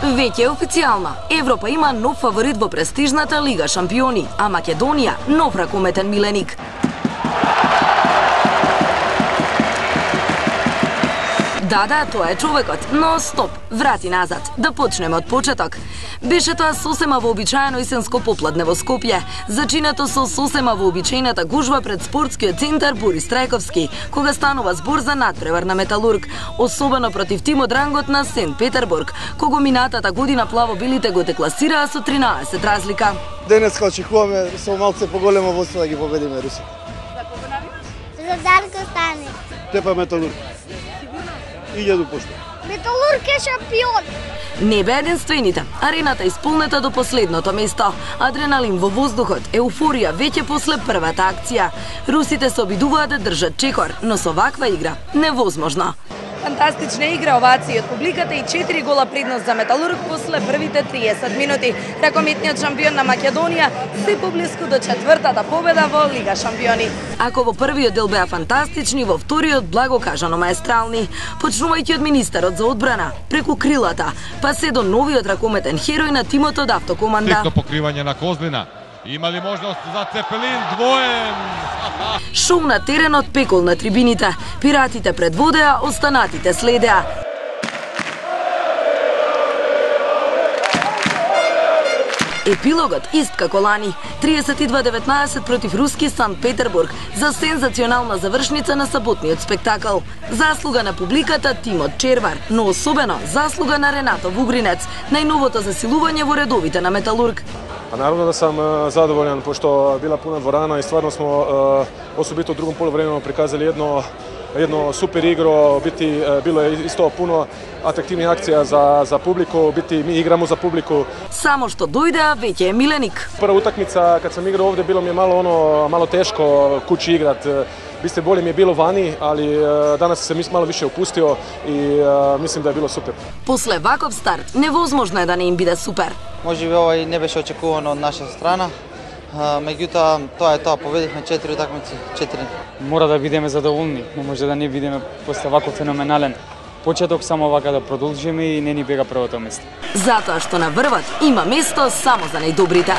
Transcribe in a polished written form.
Веќе е официјално. Европа има нов фаворит во престижната Лига шампиони, а Македонија нов ракометен миленик. Да, тоа е човекот, но стоп, врати назад, да почнеме од почеток. Беше тоа сосема вообичаено есенско попладне во Скопје, зачинато со сосема вообичаената гужва пред спортскиот центар Борис Трајковски, кога станува збор за надпревар на Металург, особено против тимот рангот на Сент Петербург, кого минатата година плаво-белите го декласираа со 13 разлика. Денеска очекуваме со малце поголемо водство да ги победиме русите. За кого навиваш? За Дарко Стане. Тепа Металург. Илјаду пошто. Металург е шампион! Не бе единствените. Арената исполнета до последното место. Адреналин во воздухот, еуфорија веќе после првата акција. Русите се обидуваат да држат чекор, но со ваква игра невозможно. Фантастична игра, овации од публиката и 4 гола предност за Металург после првите 30 минути. Ракометниот шампион на Македонија се поблиску до четвртата победа во Лига шампиони. Ако во првиот дел беа фантастични, во вториот благо кажано маестрални, почнувајќи од министерот за одбрана, преку крилата, па се до новиот ракометен херој на тимот од автокоманда. Стрикно покривање на Козлина. Има ли можност за Цепелин двоен? Шоу на теренот, пекол на трибините. Пиратите предводеа, останатите следеа. Епилогот ист како лани. 32-19 против руски Сант Петербург за сензационална завршница на саботниот спектакл. Заслуга на публиката тимот Червар, но особено заслуга на Ренато Вугринец, најновото засилување во редовите на Металург. Pa naravno da sam zadovoljan pošto je bila puna dvorana i stvarno smo osobito u drugom poluvremenu prikazali jedno super igro, bilo je isto puno atraktivnih akcija za publiku, mi igramo za publiku. Само што дојдеа веќе е миленик. Prva utakmica kad sam igrao ovdje bilo mi je malo teško kući igrat. Biste bolje mi je bilo vani, ali danas se malo više opustio i mislim da je bilo super. После ваков старт, невозможно е да не им биде супер. Може би ова и не беше очекувано од наша страна, меѓутоа тоа е тоа, победивме 4 утакмици, 4. Мора да бидеме задоволни, не може да не бидеме после вако феноменален почеток, само вака да продолжиме и не ни бега првото место. Затоа што на врвот има место само за најдобрите.